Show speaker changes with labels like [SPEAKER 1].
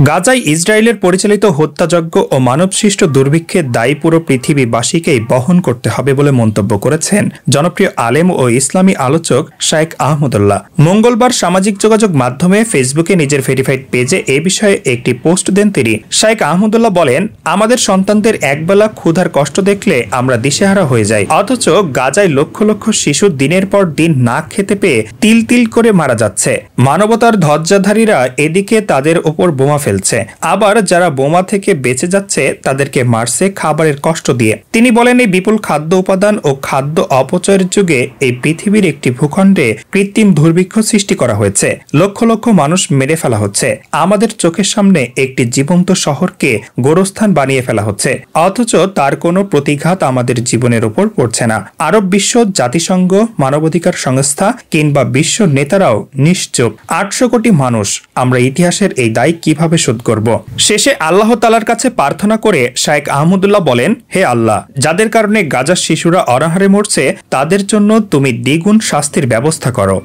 [SPEAKER 1] গাজায় ইসরায়েলের পরিচালিত হত্যাযজ্ঞ ও মানবসৃষ্ট দুর্ভিক্ষের দায়ী পুরো পৃথিবীবাসীকেই বহন করতে হবে বলে মন্তব্য করেছেন জনপ্রিয় আলেম ও ইসলামী আলোচক শায়েখ আহমদুল্লাহ। মঙ্গলবার সামাজিক যোগাযোগ মাধ্যমে ফেসবুকে নিজের ভেরিফাইড পেজে এ বিষয়ে একটি পোস্ট দেন তিনি। শায়েখ আহমদুল্লাহ বলেন, আমাদের সন্তানদের একবেলা ক্ষুধার কষ্ট দেখলে আমরা দিশেহারা হয়ে যাই, অথচ গাজায় লক্ষ লক্ষ শিশু দিনের পর দিন না খেতে পেয়ে তিল তিল করে মারা যাচ্ছে। মানবতার ধ্বজাধারীরা এদিকে তাদের ওপর বোমা ফেলছে, আবার যারা বোমা থেকে বেঁচে যাচ্ছে তাদেরকে মারছে খাবারের কষ্ট দিয়ে। তিনি বলেন, এই বিপুল খাদ্য উপাদান ও খাদ্য অপচয়ের যুগে এই পৃথিবীর একটি ভূখণ্ডে কৃত্রিম দুর্ভিক্ষ সৃষ্টি করা হয়েছে। লক্ষ লক্ষ মানুষ মেরে ফেলা হচ্ছে, আমাদের চোখের সামনে একটি জীবন্ত শহরকে গোরস্থান বানিয়ে ফেলা হচ্ছে, অথচ তার কোনো প্রতিঘাত আমাদের জীবনের উপর পড়ছে না। আরব বিশ্ব, জাতিসংঘ, মানবাধিকার সংস্থা কিংবা বিশ্ব নেতারাও নিশ্চুপ। 800 কোটি মানুষ, আমরা ইতিহাসের এই দায় কিভাবে শোধ করব? শেষে আল্লাহ তাআলার কাছে প্রার্থনা করে শায়েখ আহমদুল্লাহ বলেন, হে আল্লাহ, যাদের কারণে গাজার শিশুরা অনাহারে মরছে তাদের জন্য তুমি দ্বিগুণ শাস্তির ব্যবস্থা করো।